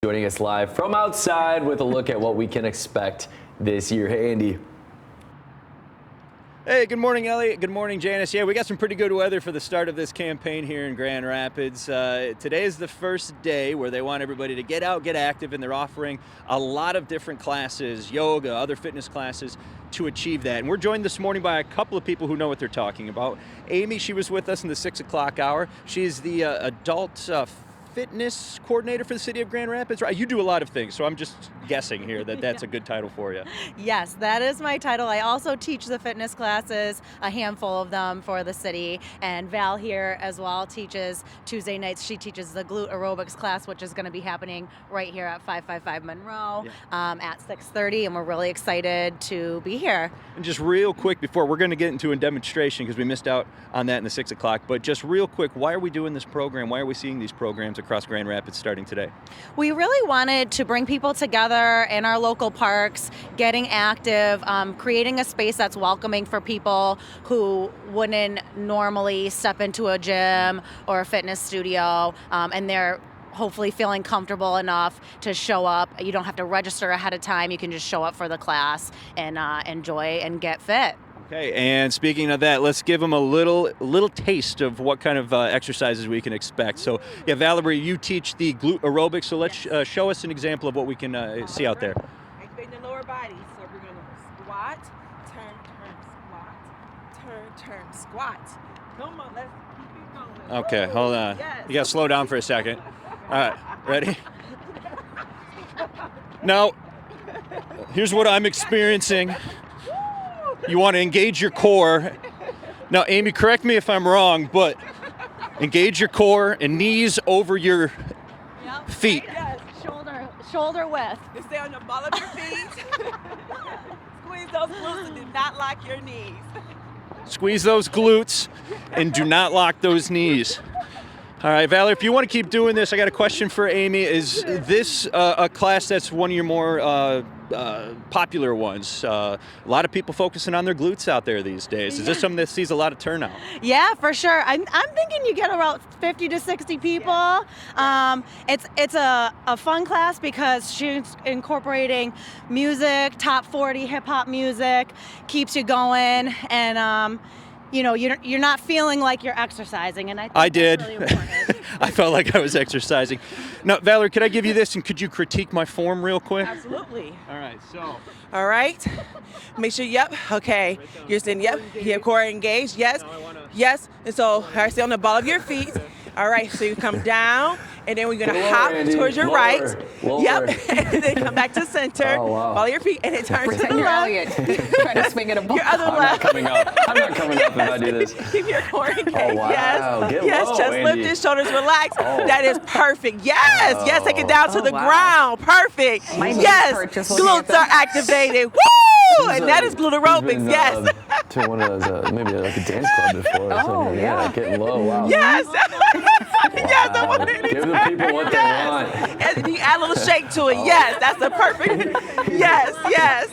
Joining us live from outside with a look at what we can expect this year. Hey, Andy. Hey, good morning, Elliot. Good morning, Janice. Yeah, we got some pretty good weather for the start of this campaign here in Grand Rapids. Today is the first day where they want everybody to get out, get active, and they're offering a lot of different classes, yoga, other fitness classes, to achieve that. And we're joined this morning by a couple of people who know what they're talking about. Amy, she was with us in the 6 o'clock hour. She's the adult fitness coordinator for the city of Grand Rapids, right? You do a lot of things, so I'm just guessing here that that's a good title for you. Yes, that is my title. I also teach the fitness classes, a handful of them for the city, and Val here as well teaches Tuesday nights. She teaches the glute aerobics class, which is going to be happening right here at 555 Monroe at 6:30, and we're really excited to be here. And just real quick before, we're going to get into a demonstration because we missed out on that in the 6 o'clock, but just real quick, why are we doing this program? Why are we seeing these programs across Grand Rapids starting today? We really wanted to bring people together in our local parks, getting active, creating a space that's welcoming for people who wouldn't normally step into a gym or a fitness studio, and they're hopefully feeling comfortable enough to show up. You don't have to register ahead of time. You can just show up for the class and enjoy and get fit. Okay, and speaking of that, let's give them a little taste of what kind of exercises we can expect. So, yeah, Valerie, you teach the glute aerobics, so let's show us an example of what we can see out there. Activating the lower body. So we're going to squat, turn, squat, turn, squat. Come on, let's keep it going. Okay, hold on. Yes. You got to slow down for a second. All right, ready? Now, here's what I'm experiencing. You want to engage your core. Now, Amy, correct me if I'm wrong, but engage your core and knees over your feet. Yes, shoulder width. You stay on the ball of your feet. Squeeze those glutes and do not lock your knees. Squeeze those glutes and do not lock those knees. All right, Valerie, if you want to keep doing this, I got a question for Amy. Is this a class that's one of your more popular ones? A lot of people focusing on their glutes out there these days. Is this something that sees a lot of turnout? Yeah, for sure. I'm thinking you get around 50 to 60 people. It's a fun class because she's incorporating music, top 40 hip hop music, keeps you going, and you're not feeling like you're exercising, and I think I did. That's really important. I felt like I was exercising. Now, Valerie, could I give you this, and could you critique my form real quick? Absolutely. All right, so. All right. Make sure, okay. You're saying, you have core engaged, yes. Yes. And so, all right, stay on the ball of your feet. All right, so you come down, and then we're going to hop towards your right. Lower. Yep, and then come back to center. Oh, wow. Ball of your feet, and then turn to Pretend the you're left. Elliot, trying to swing at a ball. Your other I'm not left. coming up. I'm not coming up if I do this. Keep your core engaged. Oh, wow. Yes. Get yes, low, just Andy. lift your shoulders, relax. Oh. That is perfect. Yes, yes, take it down to Oh, the wow. ground. Perfect. My knees Yes, hurt just looking at glutes are that. activated. Woo! And that is glute aerobics. Yes. To one of those, maybe like a dance club before. Or Oh, something. yeah. Getting low. Wow. Yes. Yes, I want it. Give the people what they want. And you add a little shake to it. Yes, that's the perfect. Yes, yes.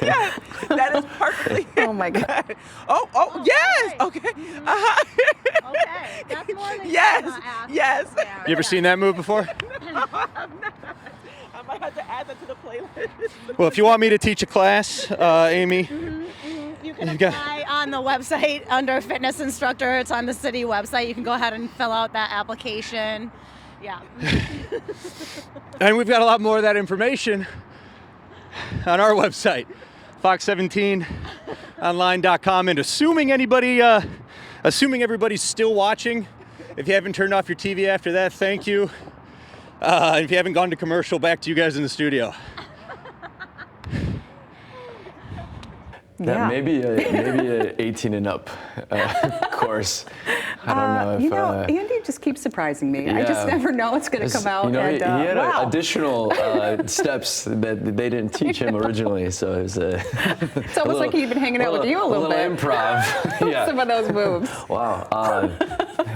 Yes, that is perfectly. Oh my God. Oh, yes. Okay. Uh-huh. Okay, that's more than Yes, you're gonna ask yes. there. You ever seen that move before? I might have to add that to the playlist. Well, if you want me to teach a class, Amy, You can You got- apply on the website under fitness instructor. It's on the city website. You can go ahead and fill out that application. Yeah. and we've got a lot more of that information on our website, fox17online.com. And assuming everybody's still watching, if you haven't turned off your TV after that, thank you. And if you haven't gone to commercial, back to you guys in the studio. That maybe a 18 and up course. I don't know if Andy just keeps surprising me. I just yeah. never know what's going to come out. He had wow. additional steps that they didn't teach him originally, so it was It's almost like he'd been hanging out with you a little bit. Improv. Yeah. Some of those moves. Wow.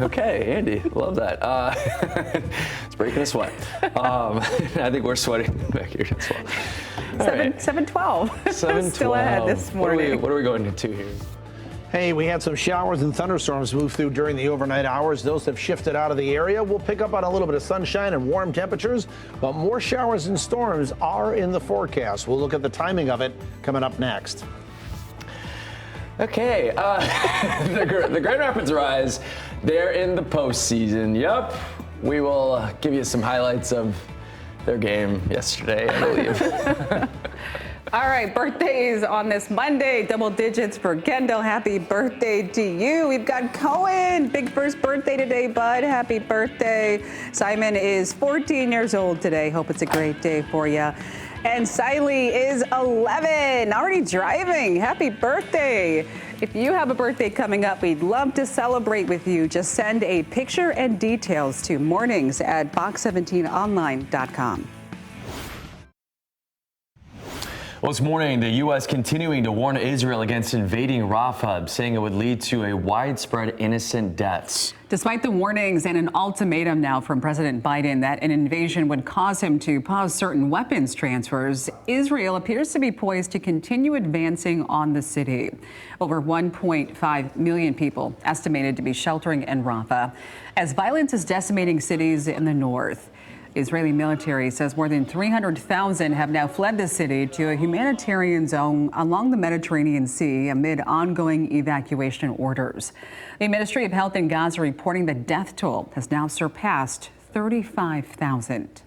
Okay, Andy, love that. It's breaking a sweat. I think we're sweating back here as well. All right. 7:12. 7:12. Still ahead this morning. What are we going to here? Hey, we had some showers and thunderstorms move through during the overnight hours. Those have shifted out of the area. We'll pick up on a little bit of sunshine and warm temperatures, but more showers and storms are in the forecast. We'll look at the timing of it coming up next. Okay, the Grand Rapids Rise, they're in the postseason. Yep, we will give you some highlights of their game yesterday, I believe. All right, birthdays on this Monday, double digits for Kendall. Happy birthday to you. We've got Cohen, big first birthday today, bud. Happy birthday. Simon is 14 years old today. Hope it's a great day for you. And Siley is 11, already driving. Happy birthday. If you have a birthday coming up, we'd love to celebrate with you. Just send a picture and details to mornings@fox17online.com. Well, this morning, the U.S. continuing to warn Israel against invading Rafah, saying it would lead to a widespread innocent deaths. Despite the warnings and an ultimatum now from President Biden that an invasion would cause him to pause certain weapons transfers, Israel appears to be poised to continue advancing on the city. Over 1.5 million people estimated to be sheltering in Rafah as violence is decimating cities in the north. Israeli military says more than 300,000 have now fled the city to a humanitarian zone along the Mediterranean Sea amid ongoing evacuation orders. The Ministry of Health in Gaza reporting the death toll has now surpassed 35,000.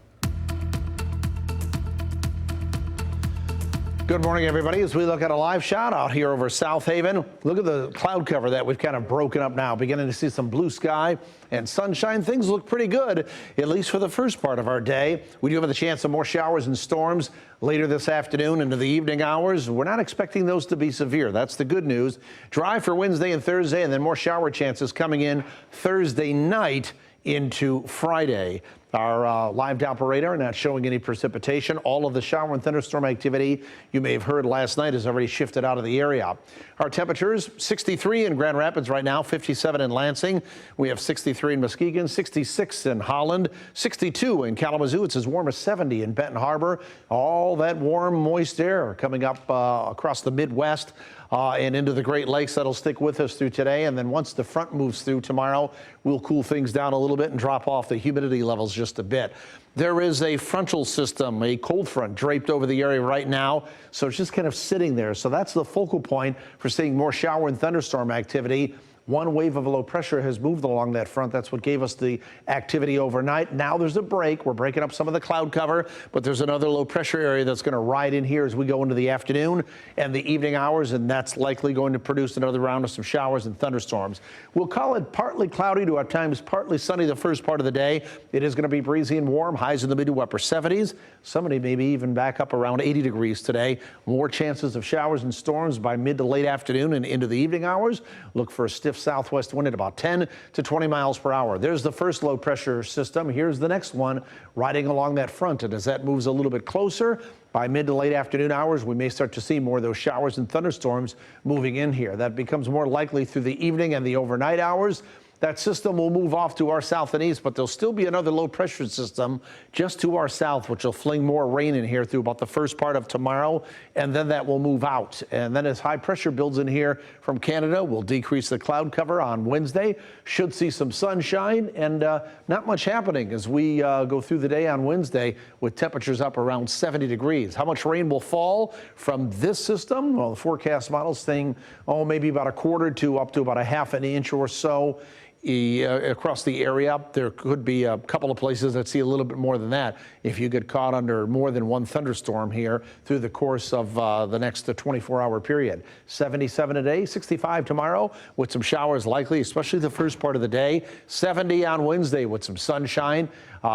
Good morning, everybody. As we look at a live shot out here over South Haven, look at the cloud cover that we've kind of broken up now, beginning to see some blue sky and sunshine. Things look pretty good, at least for the first part of our day. We do have the chance of more showers and storms later this afternoon into the evening hours. We're not expecting those to be severe. That's the good news. Dry for Wednesday and Thursday, and then more shower chances coming in Thursday night into Friday. Our live Doppler radar not showing any precipitation. All of the shower and thunderstorm activity you may have heard last night has already shifted out of the area. Our temperatures, 63 in Grand Rapids right now, 57 in Lansing. We have 63 in Muskegon, 66 in Holland, 62 in Kalamazoo. It's as warm as 70 in Benton Harbor. All that warm, moist air coming up across the Midwest and into the Great Lakes. That'll stick with us through today. And then once the front moves through tomorrow, we'll cool things down a little bit and drop off the humidity levels just a bit. There is a frontal system, a cold front draped over the area right now. So it's just kind of sitting there. So that's the focal point for seeing more shower and thunderstorm activity. One wave of low pressure has moved along that front. That's what gave us the activity overnight. Now there's a break. We're breaking up some of the cloud cover, but there's another low pressure area that's going to ride in here as we go into the afternoon and the evening hours, and that's likely going to produce another round of some showers and thunderstorms. We'll call it partly cloudy to at times partly sunny the first part of the day. It is going to be breezy and warm, highs in the mid to upper 70s. Somebody maybe even back up around 80 degrees today. More chances of showers and storms by mid to late afternoon and into the evening hours. Look for a stiff southwest wind at about 10 to 20 miles per hour. There's the first low pressure system. Here's the next one riding along that front. And as that moves a little bit closer, by mid to late afternoon hours, we may start to see more of those showers and thunderstorms moving in here. That becomes more likely through the evening and the overnight hours. That system will move off to our south and east, but there'll still be another low pressure system just to our south, which will fling more rain in here through about the first part of tomorrow, and then that will move out. And then as high pressure builds in here from Canada, we'll decrease the cloud cover on Wednesday. Should see some sunshine and not much happening as we go through the day on Wednesday with temperatures up around 70 degrees. How much rain will fall from this system? Well, the forecast model's saying, maybe about a quarter to up to about a half an inch or so. Across the area. There could be a couple of places that see a little bit more than that if you get caught under more than one thunderstorm here through the course of the next 24-hour period. 77 today, 65 tomorrow with some showers likely, especially the first part of the day. 70 on Wednesday with some sunshine.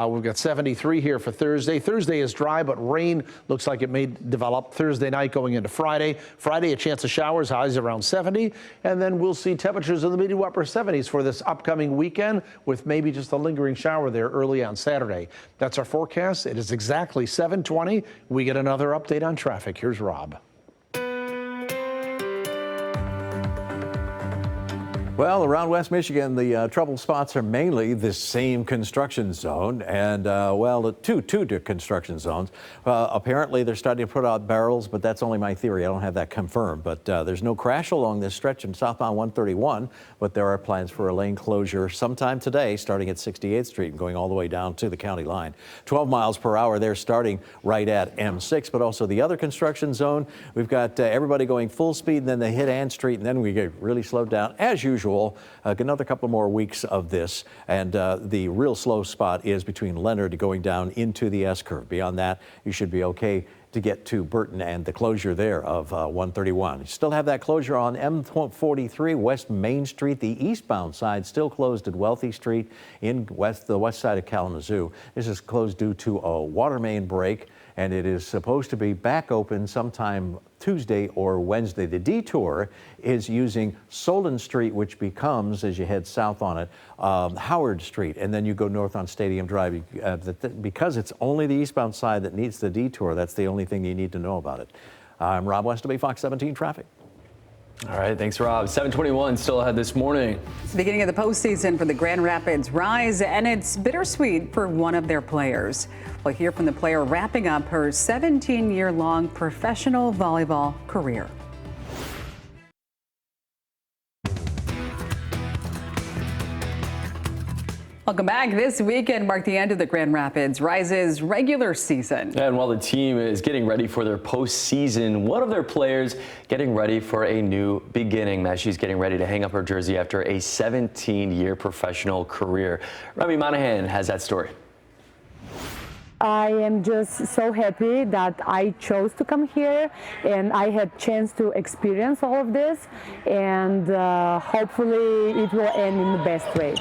We've got 73 here for Thursday. Thursday is dry, but rain looks like it may develop Thursday night going into Friday. Friday, a chance of showers, highs around 70. And then we'll see temperatures in the mid to upper 70s for this upcoming weekend with maybe just a lingering shower there early on Saturday. That's our forecast. It is exactly 7:20. We get another update on traffic. Here's Rob. Well, around West Michigan, the trouble spots are mainly the same construction zone and, well, two construction zones. Apparently, they're starting to put out barrels, but that's only my theory. I don't have that confirmed. But there's no crash along this stretch in southbound 131, but there are plans for a lane closure sometime today, starting at 68th Street and going all the way down to the county line. 12 miles per hour there, starting right at M6, but also the other construction zone. We've got everybody going full speed, and then they hit Ann Street, and then we get really slowed down as usual. Another couple more weeks of this, and the real slow spot is between Leonard going down into the S-curve. Beyond that, you should be okay to get to Burton and the closure there of 131. You still have that closure on M43 West Main Street. The eastbound side still closed at Wealthy Street in the west side of Kalamazoo. This is closed due to a water main break, and it is supposed to be back open sometime Tuesday or Wednesday. The detour is using Solon Street, which becomes, as you head south on it, Howard Street, and then you go north on Stadium Drive. Because it's only the eastbound side that needs the detour, that's the only thing you need to know about it. I'm Rob Westerby, Fox 17 Traffic. All right, thanks, Rob. 7:21 still ahead this morning. It's the beginning of the postseason for the Grand Rapids Rise, and it's bittersweet for one of their players. We'll hear from the player wrapping up her 17-year-long professional volleyball career. Welcome back. This weekend marked the end of the Grand Rapids Rise's regular season. And while the team is getting ready for their postseason, one of their players getting ready for a new beginning. As she's getting ready to hang up her jersey after a 17-year professional career. Remy Monahan has that story. I am just so happy that I chose to come here and I had chance to experience all of this, and hopefully it will end in the best way.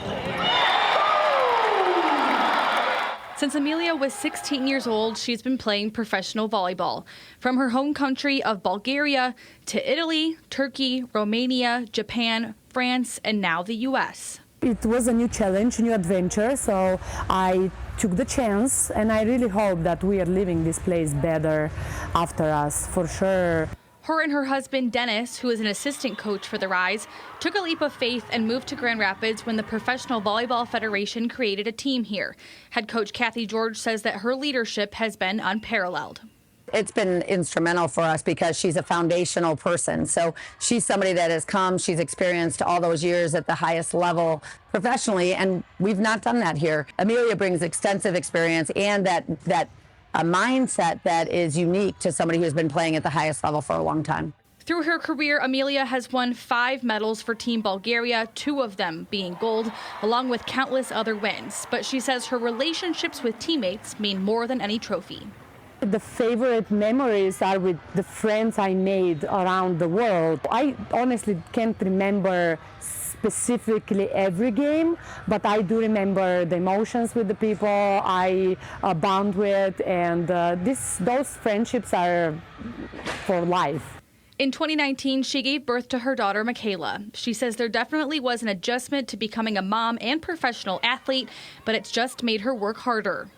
Since Amelia was 16 years old, she's been playing professional volleyball. From her home country of Bulgaria to Italy, Turkey, Romania, Japan, France, and now the U.S. It was a new challenge, a new adventure, so I took the chance, and I really hope that we are leaving this place better after us, for sure. Her and her husband, Dennis, who is an assistant coach for the Rise, took a leap of faith and moved to Grand Rapids when the Professional Volleyball Federation created a team here. Head coach Kathy George says that her leadership has been unparalleled. It's been instrumental for us because she's a foundational person. So she's somebody that has come, she's experienced all those years at the highest level professionally, and we've not done that here. Amelia brings extensive experience and that a mindset that is unique to somebody who's been playing at the highest level for a long time. Through her career, Amelia has won 5 medals for Team Bulgaria, 2 of them being gold, along with countless other wins. But she says her relationships with teammates mean more than any trophy. The favorite memories are with the friends I made around the world. I honestly can't remember specifically every game, but I do remember the emotions with the people I bond with, and those friendships are for life. In 2019, she gave birth to her daughter, Michaela. She says there definitely was an adjustment to becoming a mom and professional athlete, but it's just made her work harder.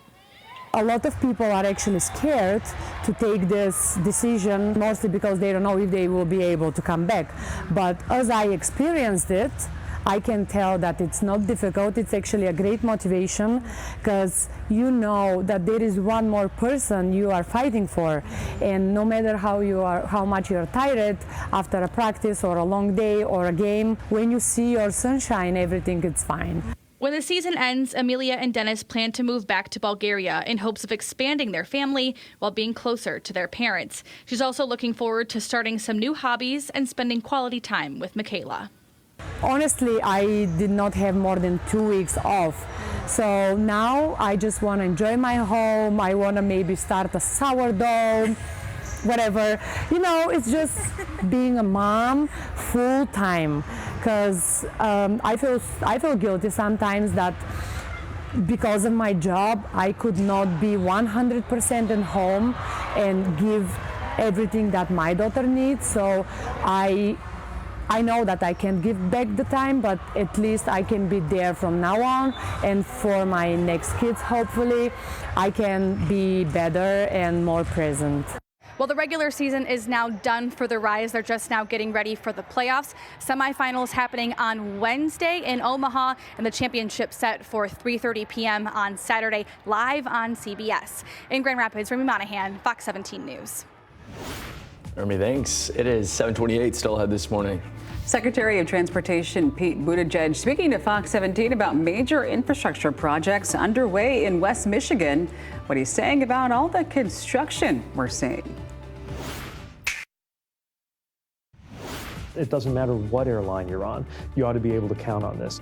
A lot of people are actually scared to take this decision, mostly because they don't know if they will be able to come back. But as I experienced it, I can tell that it's not difficult. It's actually a great motivation, because you know that there is one more person you are fighting for, and no matter how much you are tired after a practice or a long day or a game, when you see your sunshine, everything is fine. When the season ends, Amelia and Dennis plan to move back to Bulgaria in hopes of expanding their family while being closer to their parents. She's also looking forward to starting some new hobbies and spending quality time with Michaela. Honestly, I did not have more than 2 weeks off. So now I just want to enjoy my home. I want to maybe start a sourdough, whatever. You know, it's just being a mom full time. Because I feel guilty sometimes that because of my job, I could not be 100% at home and give everything that my daughter needs. So I know that I can't give back the time, but at least I can be there from now on. And for my next kids, hopefully, I can be better and more present. Well, the regular season is now done for the Rise. They're just now getting ready for the playoffs. Semifinals happening on Wednesday in Omaha, and the championship set for 3:30 p.m. on Saturday, live on CBS. In Grand Rapids, Remy Monahan, Fox 17 News. Remy, thanks. It is 7:28 still ahead this morning. Secretary of Transportation Pete Buttigieg speaking to Fox 17 about major infrastructure projects underway in West Michigan. What he's saying about all the construction we're seeing. It doesn't matter what airline you're on, you ought to be able to count on this.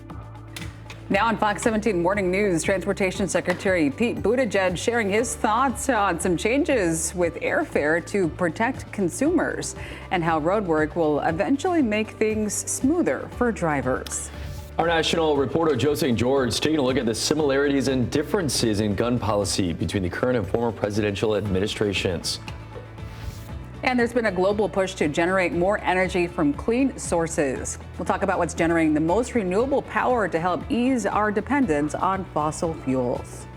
Now on Fox 17 Morning News, Transportation Secretary Pete Buttigieg sharing his thoughts on some changes with airfare to protect consumers and how roadwork will eventually make things smoother for drivers. Our national reporter Joe St. George taking a look at the similarities and differences in gun policy between the current and former presidential administrations. And there's been a global push to generate more energy from clean sources. We'll talk about what's generating the most renewable power to help ease our dependence on fossil fuels.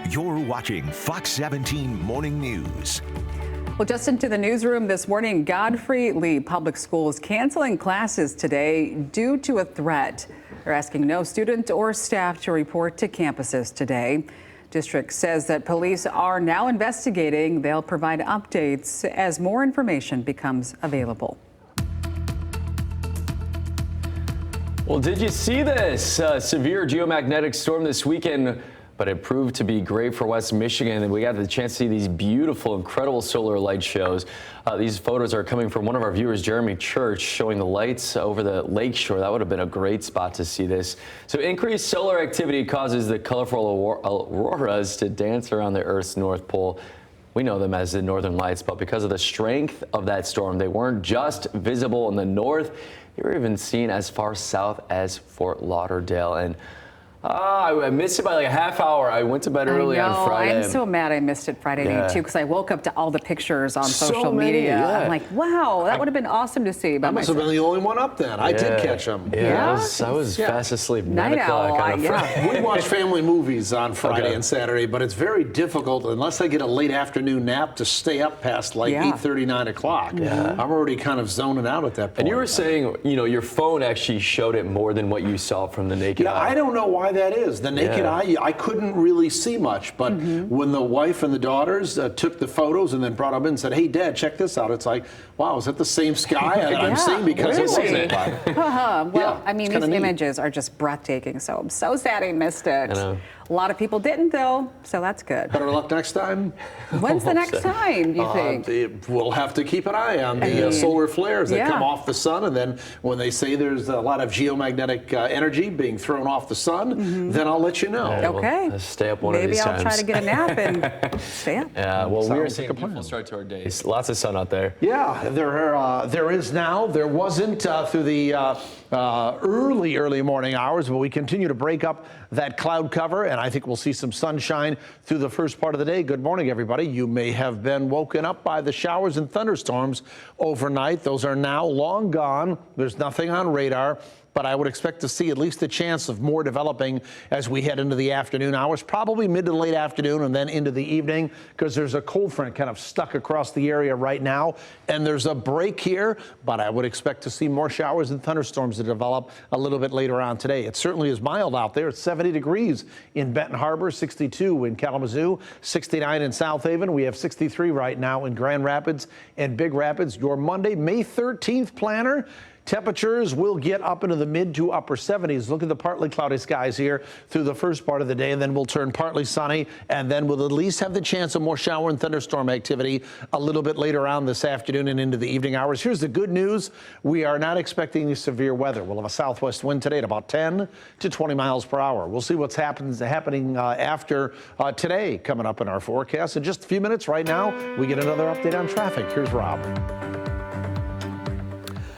You're watching Fox 17 Morning News. Well, just into the newsroom this morning, Godfrey Lee Public Schools canceling classes today due to a threat. They're asking no student or staff to report to campuses today. District says that police are now investigating. They'll provide updates as more information becomes available. Well, did you see this severe geomagnetic storm this weekend? But it proved to be great for West Michigan, and we got the chance to see these beautiful, incredible solar light shows. These photos are coming from one of our viewers, Jeremy Church, showing the lights over the lake shore. That would have been a great spot to see this. So increased solar activity causes the colorful auroras to dance around the Earth's North Pole. We know them as the Northern Lights, but because of the strength of that storm, they weren't just visible in the north. They were even seen as far south as Fort Lauderdale. And I missed it by like a half hour. I went to bed early on Friday. I'm so mad I missed it Friday night too, because I woke up to all the pictures on social media. Yeah. I'm like, wow, that would have been awesome to see. I must have been the only one up then. I did catch them. Yeah, I was fast asleep. Night owl. We watch family movies on Friday and Saturday, but it's very difficult unless I get a late afternoon nap to stay up past like 8:30, 9 o'clock. I'm already kind of zoning out at that point. And you were saying, you know, your phone actually showed it more than what you saw from the naked eye. I don't know why that is. The naked eye, I couldn't really see much, but when the wife and the daughters took the photos and then brought them in and said, hey, Dad, check this out. It's like, wow, is that the same sky that I'm seeing? Because it wasn't. Well, I mean, these images are just breathtaking, so I'm so sad I missed it. A lot of people didn't, though, so that's good. Better luck next time. When's the next time, you think? We'll have to keep an eye on the solar flares that come off the sun, and then when they say there's a lot of geomagnetic energy being thrown off the sun, then I'll let you know. Okay. We'll stay up one of these times. Maybe I'll try to get a nap and stay up. Yeah, well, we are seeing a beautiful start to our days. Lots of sun out there. Yeah, there is now. There wasn't through the early morning hours, but we continue to break up that cloud cover, and I think we'll see some sunshine through the first part of the day. Good morning, everybody. You may have been woken up by the showers and thunderstorms overnight. Those are now long gone. There's nothing on radar, but I would expect to see at least a chance of more developing as we head into the afternoon hours, probably mid to late afternoon and then into the evening, because there's a cold front kind of stuck across the area right now, and there's a break here, but I would expect to see more showers and thunderstorms to develop a little bit later on today. It certainly is mild out there. It's 70 degrees in Benton Harbor, 62 in Kalamazoo, 69 in South Haven. We have 63 right now in Grand Rapids and Big Rapids. Your Monday, May 13th planner. Temperatures will get up into the mid to upper 70s. Look at the partly cloudy skies here through the first part of the day, and then we'll turn partly sunny, and then we'll at least have the chance of more shower and thunderstorm activity a little bit later on this afternoon and into the evening hours. Here's the good news. We are not expecting any severe weather. We'll have a southwest wind today at about 10 to 20 miles per hour. We'll see what's happening after today coming up in our forecast. In just a few minutes right now, we get another update on traffic. Here's Rob.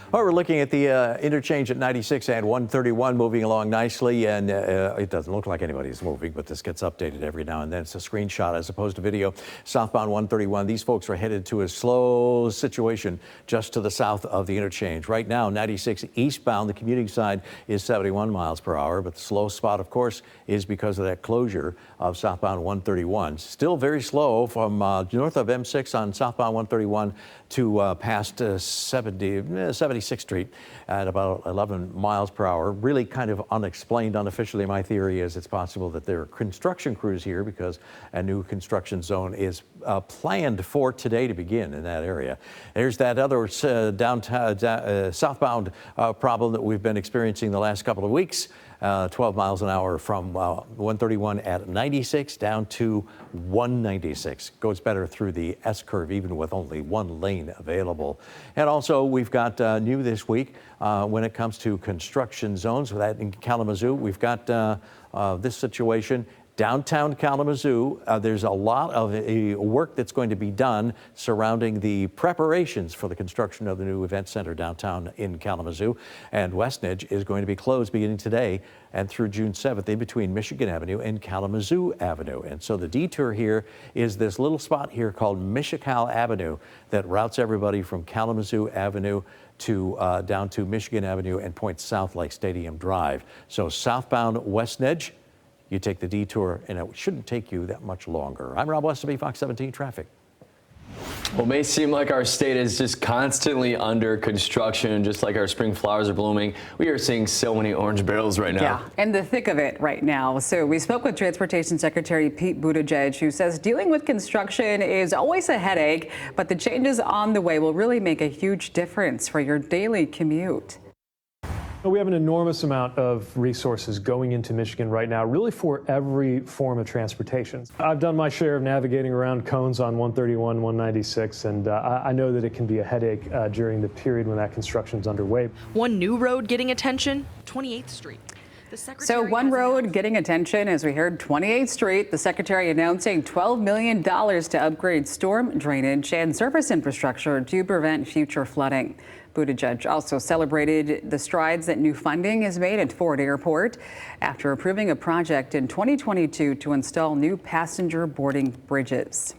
Well, we're looking at the interchange at 96 and 131 moving along nicely, and it doesn't look like anybody's moving, but this gets updated every now and then. It's a screenshot as opposed to video. Southbound 131, these folks are headed to a slow situation just to the south of the interchange. Right now, 96 eastbound, the commuting side is 71 miles per hour, but the slow spot, of course, is because of that closure of southbound 131. Still very slow from north of M6 on southbound 131 to past 76th Street at about 11 miles per hour. Really kind of unexplained. Unofficially, my theory is it's possible that there are construction crews here because a new construction zone is planned for today to begin in that area. There's that other southbound problem that we've been experiencing the last couple of weeks. 12 miles an hour from 131 at 96 down to 196. Goes better through the S-curve even with only one lane available. And also we've got new this week when it comes to construction zones. With that in Kalamazoo, we've got this situation. Downtown Kalamazoo, there's a lot of work that's going to be done surrounding the preparations for the construction of the new event center downtown in Kalamazoo. And West Edge is going to be closed beginning today and through June 7th in between Michigan Avenue and Kalamazoo Avenue. And so the detour here is this little spot here called Michical Avenue that routes everybody from Kalamazoo Avenue to down to Michigan Avenue and points south like Stadium Drive. So southbound West Edge, you take the detour, and it shouldn't take you that much longer. I'm Rob Westerby, Fox 17 Traffic. Well, it may seem like our state is just constantly under construction, just like our spring flowers are blooming. We are seeing so many orange barrels right now. Yeah, in the thick of it right now. So we spoke with Transportation Secretary Pete Buttigieg, who says dealing with construction is always a headache, but the changes on the way will really make a huge difference for your daily commute. We have an enormous amount of resources going into Michigan right now, really for every form of transportation. I've done my share of navigating around cones on 131, 196, and I know that it can be a headache during the period when that construction's underway. One new road getting attention, 28th Street. So one road getting attention, as we heard, 28th Street. The secretary announcing $12 million to upgrade storm drainage and surface infrastructure to prevent future flooding. Buttigieg also celebrated the strides that new funding has made at Ford Airport after approving a project in 2022 to install new passenger boarding bridges.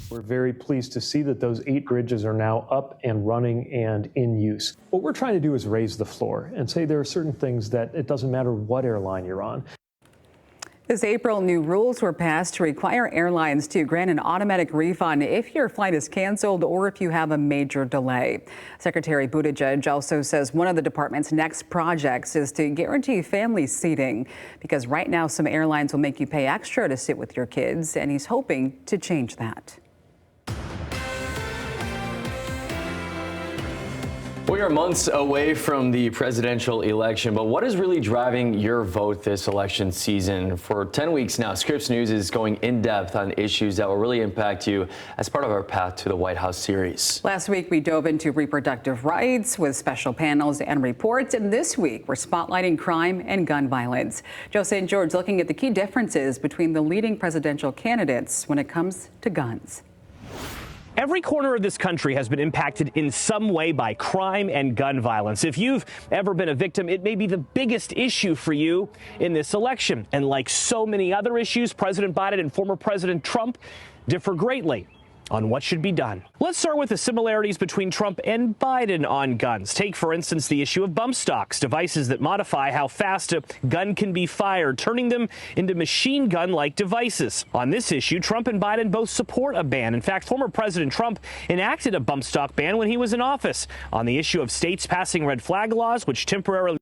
We're very pleased to see that those 8 bridges are now up and running and in use. What we're trying to do is raise the floor and say there are certain things that it doesn't matter what airline you're on. This April, new rules were passed to require airlines to grant an automatic refund if your flight is canceled or if you have a major delay. Secretary Buttigieg also says one of the department's next projects is to guarantee family seating, because right now some airlines will make you pay extra to sit with your kids, and he's hoping to change that. We are months away from the presidential election, but what is really driving your vote this election season? For 10 weeks now, Scripps News is going in depth on issues that will really impact you as part of our Path to the White House series. Last week, we dove into reproductive rights with special panels and reports, and this week, we're spotlighting crime and gun violence. Joe St. George looking at the key differences between the leading presidential candidates when it comes to guns. Every corner of this country has been impacted in some way by crime and gun violence. If you've ever been a victim, it may be the biggest issue for you in this election. And like so many other issues, President Biden and former President Trump differ greatly on what should be done. Let's start with the similarities between Trump and Biden on guns. Take, for instance, the issue of bump stocks, devices that modify how fast a gun can be fired, turning them into machine gun-like devices. On this issue, Trump and Biden both support a ban. In fact, former President Trump enacted a bump stock ban when he was in office. On the issue of states passing red flag laws, which temporarily